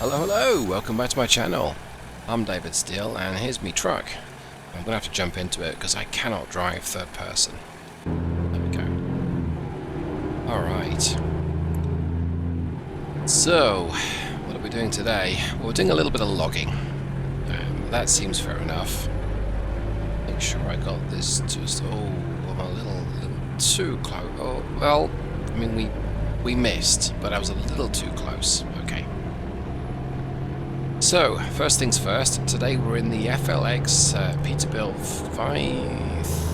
Hello, hello! Welcome back to my channel. I'm David Steele, and here's me truck. I'm going to have to jump into it because I cannot drive third person. There we go. Alright. So, what are we doing today? Well, we're doing a little bit of logging. That seems fair enough. Make sure I got this just... Oh, I'm a little too close. Oh, well, I mean, we missed, but I was a little too close. Okay. So, first things first, today we're in the FLX Peterbilt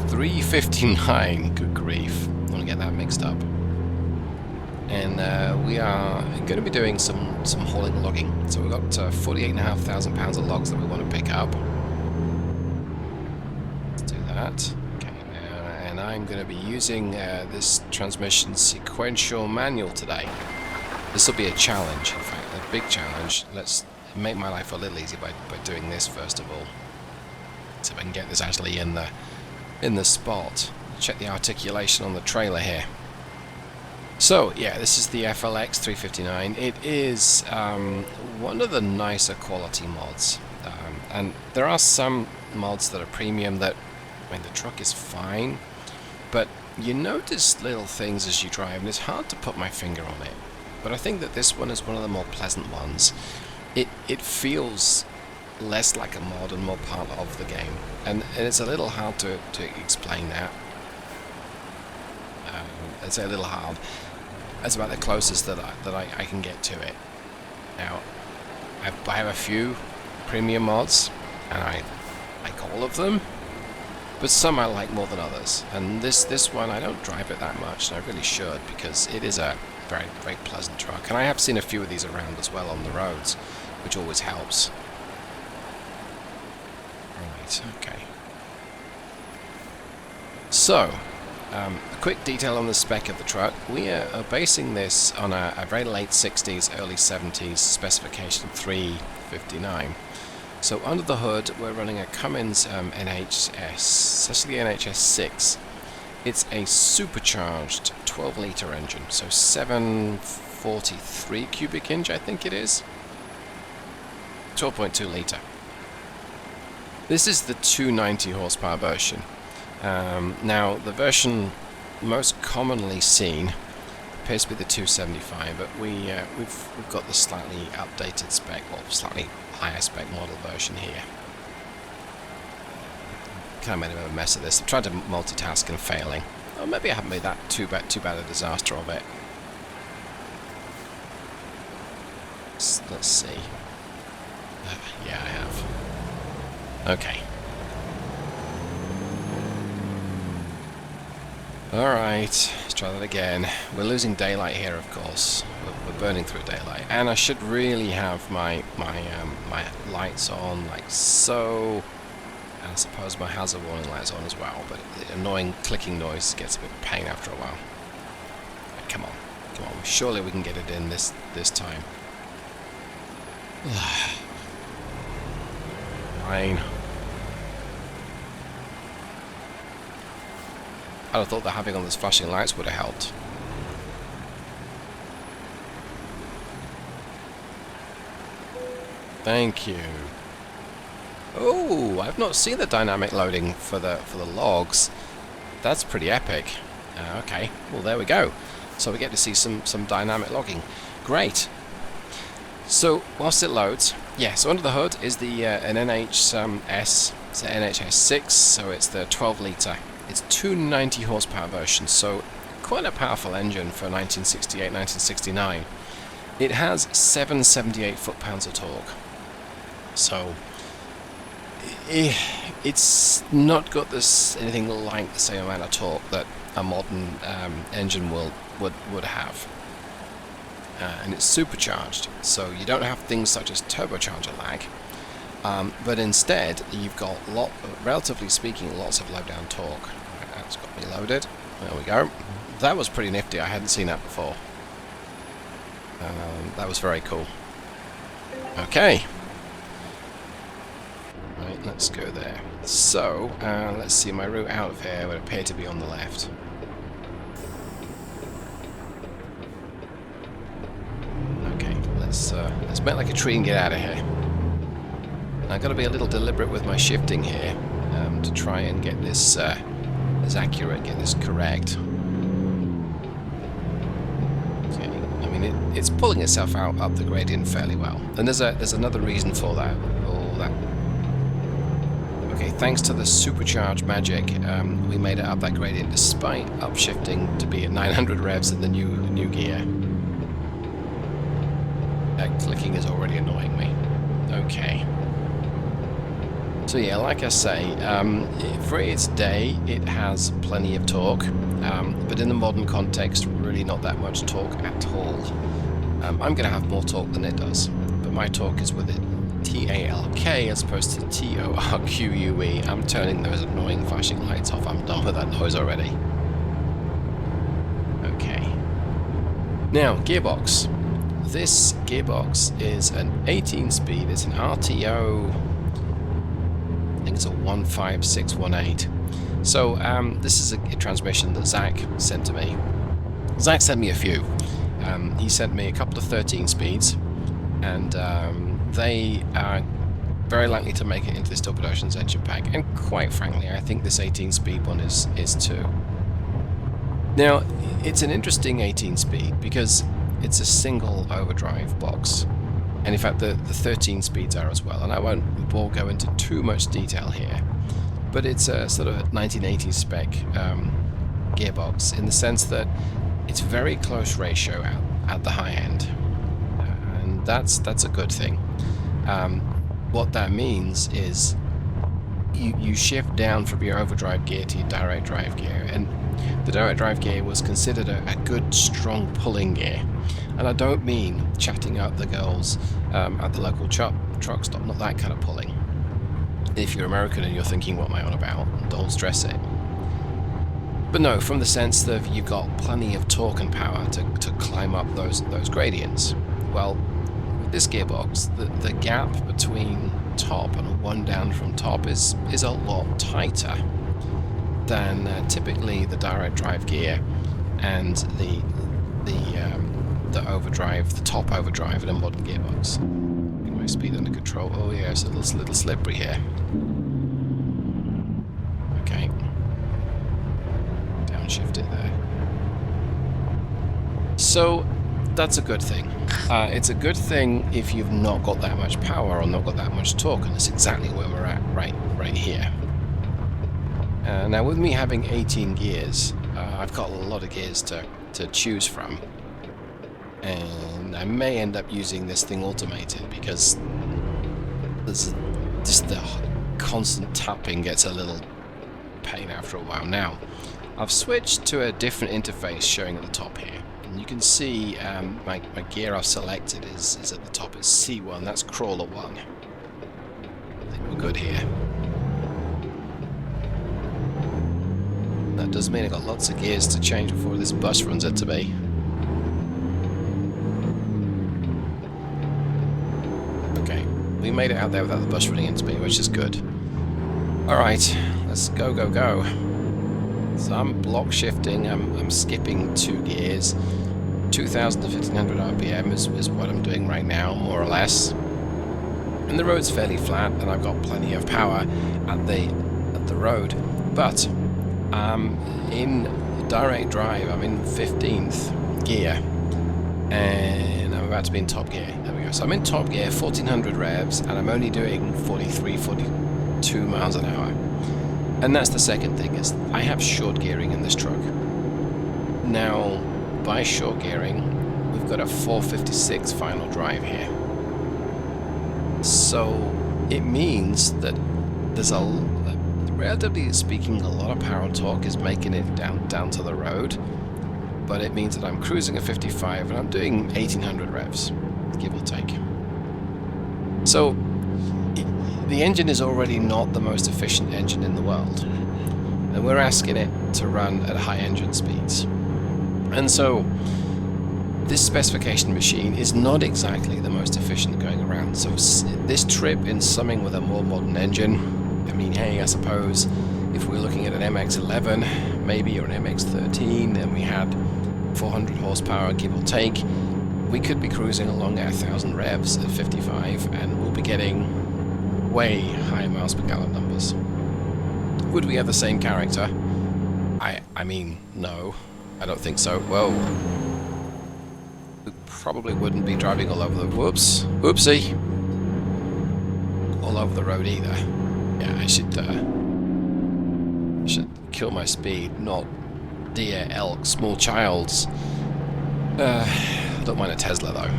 359, good grief, I want to get that mixed up. And we are going to be doing some hauling logging. So we've got 48,500 pounds of logs that we want to pick up. Let's do that. Okay, and I'm going to be using this transmission sequential manual today. This will be a challenge, in fact, a big challenge. Let's make my life a little easier by doing this first of all. So if I can get this actually in the spot. Check the articulation on the trailer here. So yeah, this is the FLX 359. It is one of the nicer quality mods, and there are some mods that are premium that, I mean, the truck is fine, but you notice little things as you drive, and it's hard to put my finger on it. But I think that this one is one of the more pleasant ones. It feels less like a mod and more part of the game, and it's a little hard to explain that. I'd say a little hard. That's about the closest that I can get to it. Now, I have a few premium mods, and I like all of them, but some I like more than others. And this one, I don't drive it that much, and I really should, because it is a very, very pleasant truck. And I have seen a few of these around as well on the roads, which always helps. Right, okay. So, a quick detail on the spec of the truck. We are basing this on a very late 60s, early 70s specification 359. So under the hood we're running a Cummins NHS, it's actually the NHS-6. It's a supercharged 12-litre engine, so 743 cubic inch I think it is. 12.2 litre. This is the 290 horsepower version. Now, the version most commonly seen appears to be the 275, but we've got the slightly updated spec, or slightly higher spec model version here. Kind of made a bit of a mess of this. I've tried to multitask and failing. Or maybe I haven't made that too bad a disaster of it. Let's see. Yeah, I have. Okay. Alright, let's try that again. We're losing daylight here, of course. We're burning through daylight. And I should really have my lights on, like so. And I suppose my hazard warning lights on as well, but the annoying clicking noise gets a bit of a pain after a while. Right, come on. Surely we can get it in this time. Fine. I'd have thought that having on those flashing lights would have helped. Thank you. Oh, I've not seen the dynamic loading for the logs. That's pretty epic. Okay, well there we go. So we get to see some dynamic logging. Great. So whilst it loads, yeah. So under the hood is the an NHS, it's an NHS-6. So it's the 12-litre. It's 290 horsepower version, so quite a powerful engine for 1968, 1969. It has 778 foot-pounds of torque. So it's not got anything like the same amount of torque that a modern engine would have. And it's supercharged, so you don't have things such as turbocharger lag. But instead, you've got, relatively speaking, lots of low-down torque. Right, that's got me loaded. There we go. That was pretty nifty. I hadn't seen that before. That was very cool. Okay. Right, let's go there. So, let's see. My route out of here would appear to be on the left. Okay, let's make like a tree and get out of here. I've got to be a little deliberate with my shifting here to try and get this as accurate, get this correct. Okay, I mean it's pulling itself out up the gradient fairly well, and there's another reason for that. Okay, thanks to the supercharged magic, we made it up that gradient despite upshifting to be at 900 revs in the new gear. That clicking is already annoying me. Okay. So yeah, like I say, for its day, it has plenty of torque, but in the modern context, really not that much torque at all. I'm going to have more torque than it does, but my torque is with it T-A-L-K as opposed to T-O-R-Q-U-E. I'm turning those annoying flashing lights off. I'm done with that noise already. Okay. Now, gearbox. This gearbox is an 18-speed. It's an RTO... I think it's a 15618. So this is a transmission that Zach sent to me. Zach sent me a few. He sent me a couple of 13 speeds, and they are very likely to make it into this Torpedo Ocean's engine pack. And quite frankly, I think this 18-speed one is too. Now, it's an interesting 18-speed because it's a single overdrive box. And in fact, the 13 speeds are as well, and I won't go into too much detail here. But it's a sort of 1980s spec gearbox in the sense that it's very close ratio at the high end, and that's a good thing. What that means is you shift down from your overdrive gear to your direct drive gear, and the direct drive gear was considered a good, strong pulling gear. And I don't mean chatting up the girls at the local truck stop, not that kind of pulling. If you're American and you're thinking, what am I on about? Don't stress it. But no, from the sense that you've got plenty of torque and power to climb up those gradients. Well, with this gearbox, the gap between top and one down from top is a lot tighter than typically the direct drive gear and the overdrive, the top overdrive in a modern gearbox. Get my speed under control. Oh yeah, it's a little slippery here. Okay. Downshift it there. So that's a good thing. It's a good thing if you've not got that much power or not got that much torque, and that's exactly where we're at right here. Now with me having 18 gears, I've got a lot of gears to choose from. And I may end up using this thing automated because there's just the constant tapping gets a little pain after a while. Now, I've switched to a different interface showing at the top here. And you can see my gear I've selected is at the top. It's C1, that's crawler 1. I think we're good here. That does mean I've got lots of gears to change before this bus runs into me. Okay, we made it out there without the bus running into me, which is good. Alright, let's go. So I'm block shifting, I'm skipping 2 gears. 2,000 to 1,500 RPM is what I'm doing right now, more or less. And the road's fairly flat, and I've got plenty of power at the road. But in direct drive, I'm in 15th gear, and I'm about to be in top gear. There we go. So I'm in top gear, 1,400 revs, and I'm only doing 43, 42 miles an hour. And that's the second thing, is I have short gearing in this truck. Now, by short gearing, we've got a 456 final drive here. So it means that there's relatively speaking, a lot of power and torque is making it down to the road, but it means that I'm cruising at 55 and I'm doing 1,800 revs, give or take. So the engine is already not the most efficient engine in the world, and we're asking it to run at high engine speeds. And so this specification machine is not exactly the most efficient going around. So this trip in summing with a more modern engine, I mean, hey, I suppose if we're looking at an MX-11 maybe, or an MX-13, and we had 400 horsepower, give or take, we could be cruising along at 1,000 revs at 55, and we'll be getting way higher miles per gallon numbers. Would we have the same character? I mean, no, I don't think so. Whoa. We probably wouldn't be driving all over the... Whoops. Whoopsie. All over the road either. Yeah, I should kill my speed, not deer, elk, small childs. I don't mind a Tesla though.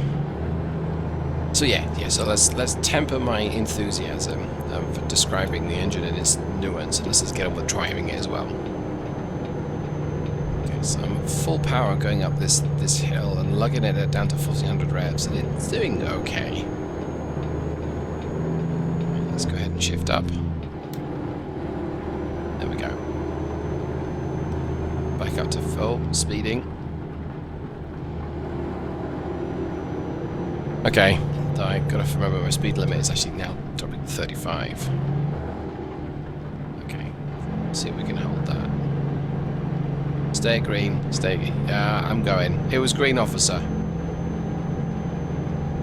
So so let's temper my enthusiasm for describing the engine and its nuance, and let's get on with driving it as well. Okay, so I'm at full power going up this hill and lugging it down to 1400 revs, and it's doing okay. Let's go ahead and shift up. There we go. Back up to full, speeding. Okay, I gotta remember my speed limit is actually now dropping to 35. Okay, let's see if we can hold that. Stay green, stay. I'm going. It was green, officer.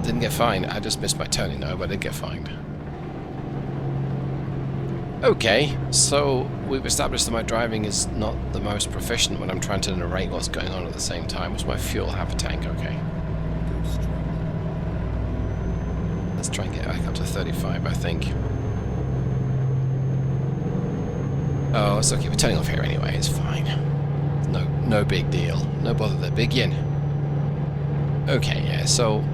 Didn't get fined. I just missed my turning though, but I did get fined. Okay, so we've established that my driving is not the most proficient when I'm trying to narrate what's going on at the same time. Was my fuel half a tank? Okay. Let's try and get back up to 35, I think. Oh, it's okay. We're turning off here anyway. It's fine. No big deal. No bother the big yin. Okay, yeah. So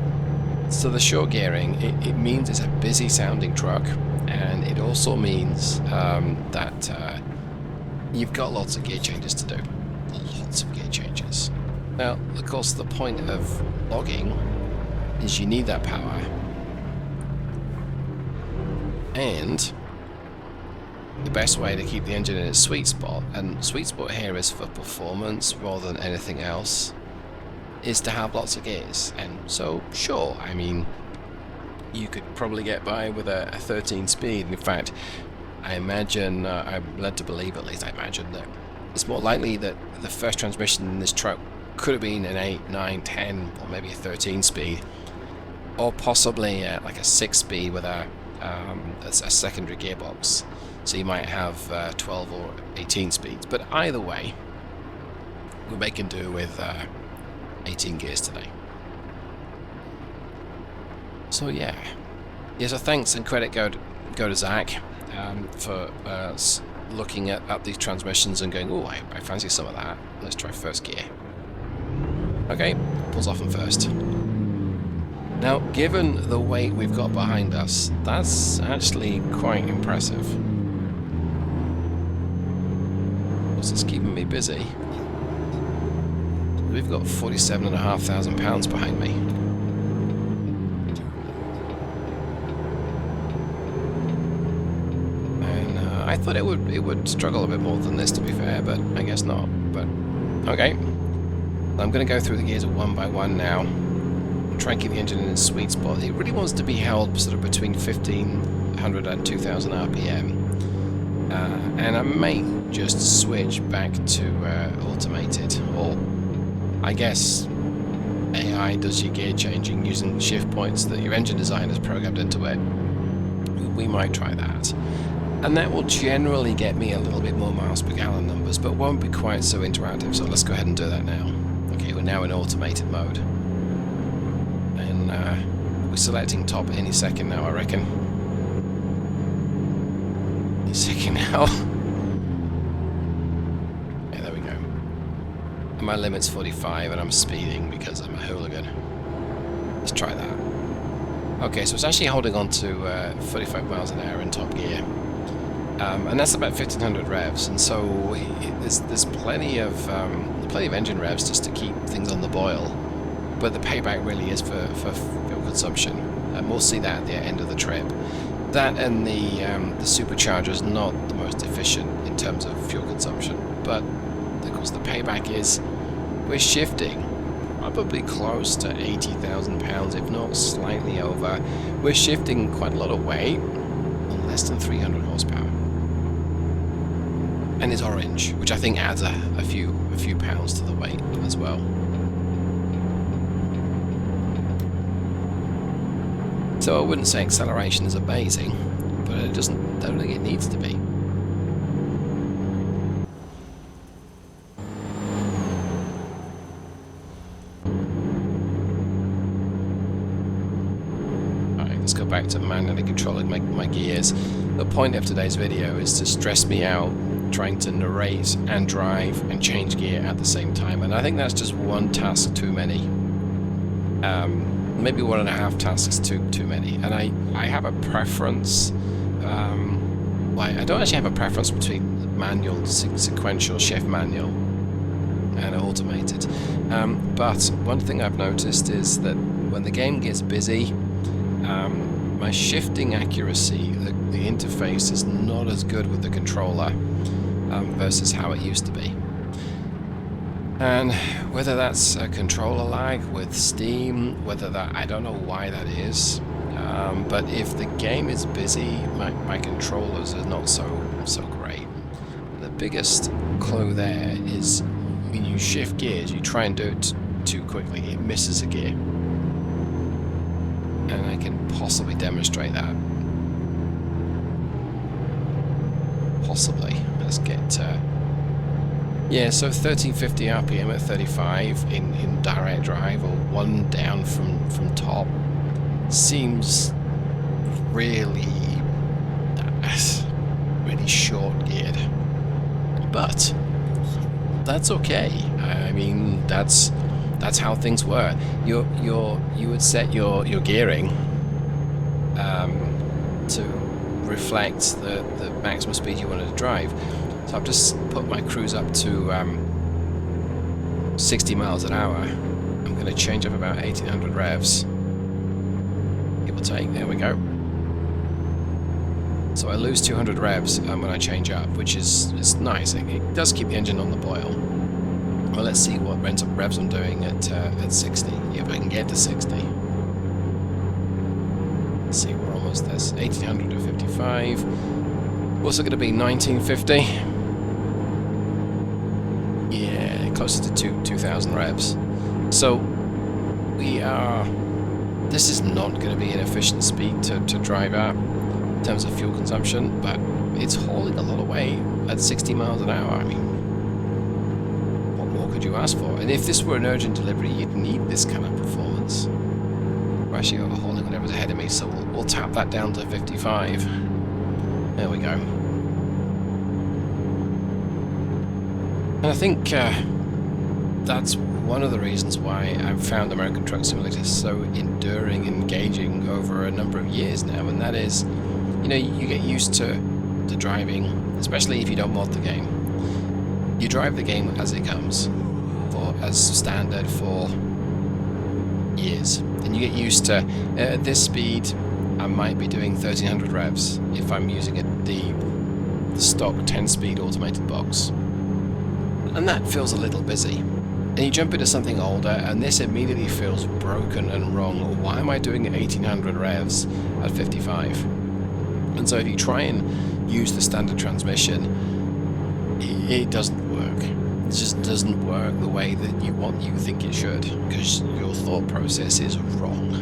the short gearing, it means it's a busy sounding truck, and it also means that you've got lots of gear changes to do. Lots of gear changes. Now, of course, the point of logging is you need that power. And the best way to keep the engine in its sweet spot, and sweet spot here is for performance rather than anything else, is to have lots of gears. And so, sure, I mean, you could probably get by with a 13 speed. In fact, I imagine, I'm led to believe, at least I imagine, that it's more likely that the first transmission in this truck could have been an 8, 9, 10, or maybe a 13 speed, or possibly like a 6 speed with a secondary gearbox. So you might have 12 or 18 speeds. But either way, we're making do with 18 gears today. So yeah. So thanks and credit go to Zach for looking at these transmissions and going, oh, I fancy some of that. Let's try first gear. Okay, pulls off on first. Now, given the weight we've got behind us, that's actually quite impressive. This is keeping me busy. We've got 47,500 pounds behind me. And I thought it would struggle a bit more than this, to be fair, but I guess not. But okay, I'm going to go through the gears one by one now. Try and keep the engine in its sweet spot. It really wants to be held sort of between 1500 and 2000 RPM. And I may just switch back to automated, or I guess AI does your gear changing using shift points that your engine designer's programmed into it. We might try that. And that will generally get me a little bit more miles per gallon numbers, but won't be quite so interactive. So let's go ahead and do that now. Okay, we're now in automated mode. We're selecting top any second now, I reckon. Any second now. Yeah, there we go. And my limit's 45 and I'm speeding because I'm a hooligan. Let's try that. Okay, so it's actually holding on to 45 miles an hour in top gear. And that's about 1500 revs, and so there's plenty of engine revs just to keep things on the boil. But the payback really is for fuel consumption, and we'll see that at the end of the trip. That and the supercharger is not the most efficient in terms of fuel consumption, but of course the payback is we're shifting probably close to 80,000 pounds, if not slightly over. We're shifting quite a lot of weight on less than 300 horsepower. And it's orange, which I think adds a few pounds to the weight as well. So I wouldn't say acceleration is amazing, but I don't think it needs to be. Alright, let's go back to manually controlling my gears. The point of today's video is to stress me out trying to narrate and drive and change gear at the same time, and I think that's just one task too many. Maybe 1.5 tasks too many, and I have a preference. Well, I don't actually have a preference between manual, sequential, shift manual, and automated. But one thing I've noticed is that when the game gets busy, my shifting accuracy, the interface is not as good with the controller versus how it used to be. And whether that's a controller lag with Steam, I don't know why that is, but if the game is busy, my controllers are not so great. The biggest clue there is when you shift gears, you try and do it too quickly, it misses a gear. And I can possibly demonstrate that. Possibly. Let's get... yeah, so 1350 RPM at 35 in direct drive, or one down from top, seems really short geared. But that's okay. I mean, that's how things work. You would set your gearing to reflect the maximum speed you wanted to drive. So I've just put my cruise up to 60 miles an hour. I'm going to change up about 1800 revs. Give or take, there we go. So I lose 200 revs when I change up, which is nice. It does keep the engine on the boil. Well, let's see what revs I'm doing at 60, if I can get to 60. Let's see, we're almost there. 1800 to 55. Also going to be 1950. Yeah, closer to 2000 revs. So this is not going to be an efficient speed to drive at in terms of fuel consumption, but it's hauling a lot of weight at 60 miles an hour. I mean, what more could you ask for? And if this were an urgent delivery, you'd need this kind of performance. We're actually overhauling whatever's ahead of me, so we'll tap that down to 55. There we go. And I think that's one of the reasons why I've found American Truck Simulator so enduring and engaging over a number of years now, and that is, you know, you get used to driving, especially if you don't mod the game. You drive the game as it comes, or as standard for years, and you get used to, at this speed, I might be doing 1300 revs if I'm using the stock 10-speed automated box. And that feels a little busy. And you jump into something older, and this immediately feels broken and wrong. Why am I doing 1800 revs at 55? And so if you try and use the standard transmission, it doesn't work. It just doesn't work the way that you think it should, because your thought process is wrong.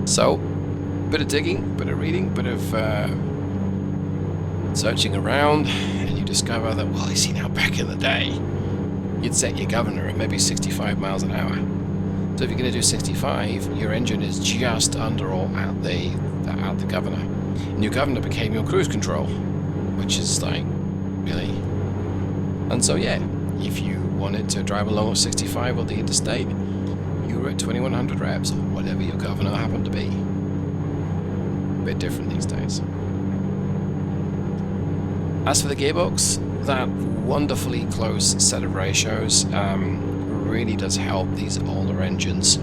So, bit of digging, bit of reading, bit of searching around, and you discover that, well, you see, now back in the day, you'd set your governor at maybe 65 miles an hour. So if you're going to do 65, your engine is just under or out the governor. And your governor became your cruise control, which is like, really? And so yeah, if you wanted to drive along at 65 on the interstate, you were at 2100 revs, or whatever your governor happened to be. A bit different these days. As for the gearbox, that wonderfully close set of ratios really does help these older engines.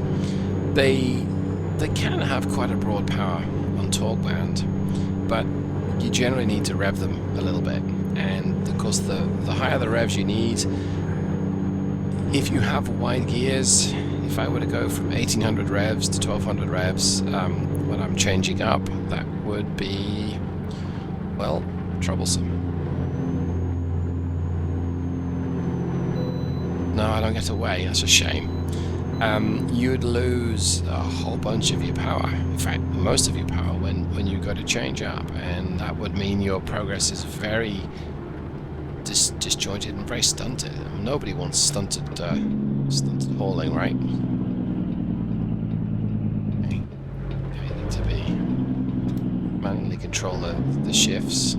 They can have quite a broad power on torque band, but you generally need to rev them a little bit. And of course, the higher the revs you need, if you have wide gears, if I were to go from 1800 revs to 1200 revs when I'm changing up, that would be, well, troublesome. No, I don't get away, that's a shame. you'd lose a whole bunch of your power. In fact, most of your power when you go to change up, and that would mean your progress is very disjointed and very stunted. Nobody wants stunted hauling, right? Okay. I need to be manually control the shifts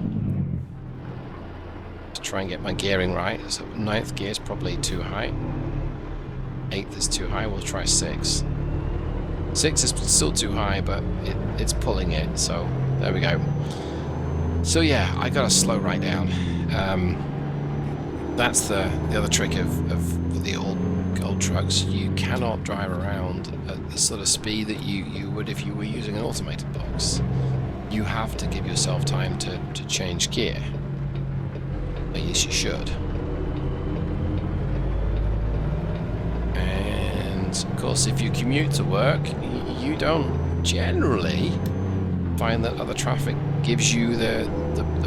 to try and get my gearing right. So 9th gear is probably too high. 8th is too high. We'll try 6. 6 is still too high, but it's pulling it. So there we go. So yeah, I gotta slow right down. That's the other trick of the old trucks. You cannot drive around at the sort of speed that you would if you were using an automated box. You have to give yourself time to change gear. At least you should. And of course, if you commute to work, you don't generally find that other traffic gives you the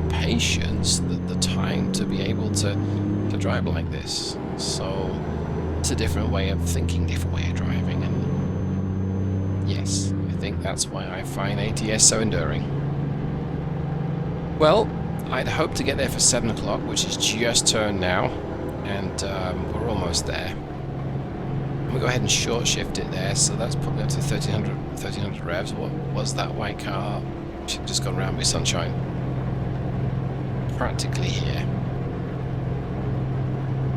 patience, the time to be able to drive like this. So it's a different way of thinking, different way of driving, and yes, I think that's why I find ATS so enduring. Well, I'd hoped to get there for 7 o'clock, which is just turned now, and we're almost there. We'll go ahead and short shift it there, so that's put me up to 1300 revs. What was that white car? She's just gone around me, sunshine. Practically here.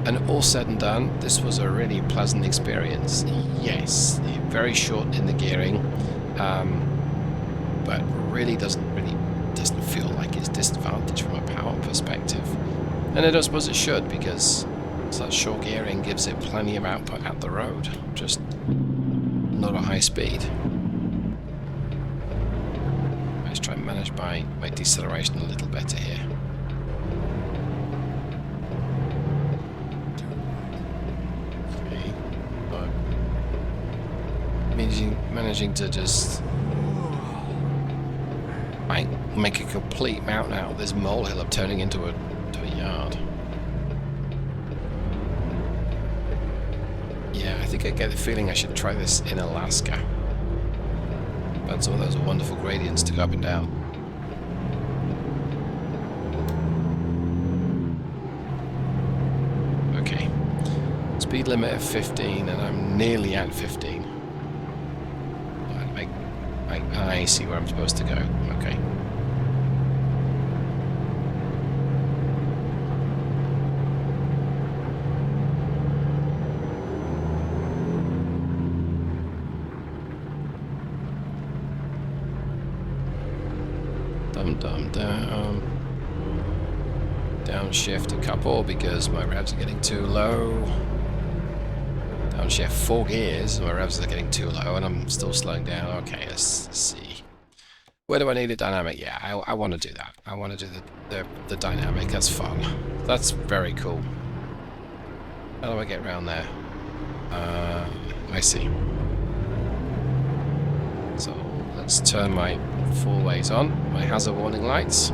And all said and done, this was a really pleasant experience. Yes, very short in the gearing, but really doesn't feel like it's disadvantaged from a power perspective. And I don't suppose it should, because that short gearing gives it plenty of output at the road, just not at high speed. Let's try and manage my deceleration a little better here. Managing to just make a complete mountain out of this molehill of turning into a yard. Yeah, I think I get the feeling I should try this in Alaska. But some of those are wonderful gradients to go up and down. Okay, speed limit of 15, and I'm nearly at 15. I see where I'm supposed to go. Okay. Down. Downshift a couple because my revs are getting too low. Downshift 4 gears, my revs are getting too low, and I'm still slowing down. Okay, let's see. Where do I need a dynamic? Yeah, I want to do that. I want to do the dynamic. That's fun. That's very cool. How do I get around there? I see. So let's turn my 4 ways on, my hazard warning lights.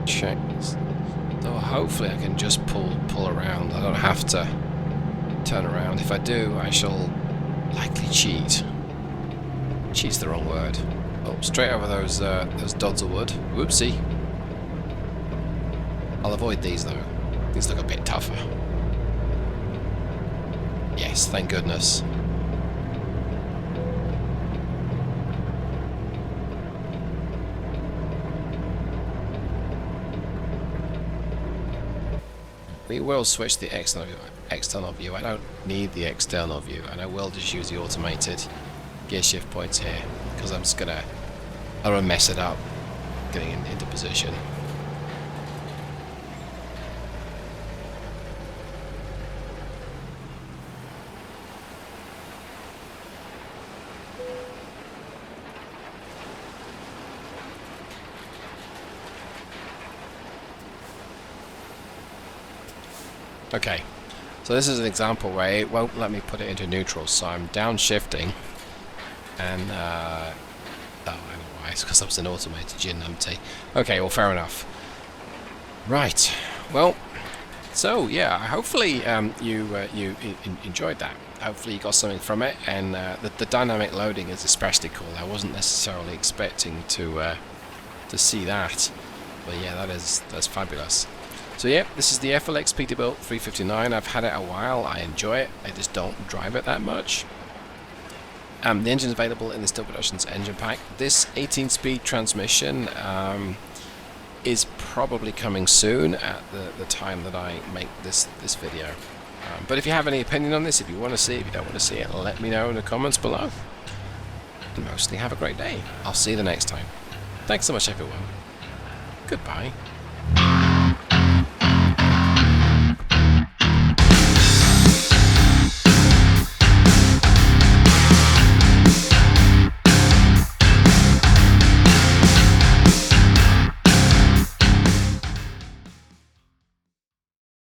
Check. So hopefully I can just pull around. I don't have to turn around. If I do, I shall likely cheat. Cheat's the wrong word. Oh, straight over those dods of wood. Whoopsie. I'll avoid these though. These look a bit tougher. Yes, thank goodness. We will switch the external view. I don't need the external view, and I will just use the automated gear shift points here, because I'm just gonna mess it up getting into position. Okay, so this is an example where it won't let me put it into neutral, so I'm downshifting, and Oh, I know why. It's because that was an automated gin empty. Okay, well, fair enough. Right. Well, so yeah, hopefully you enjoyed that. Hopefully you got something from it, and the dynamic loading is especially cool. I wasn't necessarily expecting to see that, but yeah, that's fabulous. So yeah, this is the FLX Peterbilt 359. I've had it a while. I enjoy it. I just don't drive it that much. The engine's available in the Steel Productions engine pack. This 18-speed transmission is probably coming soon at the time that I make this video. But if you have any opinion on this, if you want to see it, if you don't want to see it, let me know in the comments below. And mostly have a great day. I'll see you the next time. Thanks so much, everyone. Goodbye.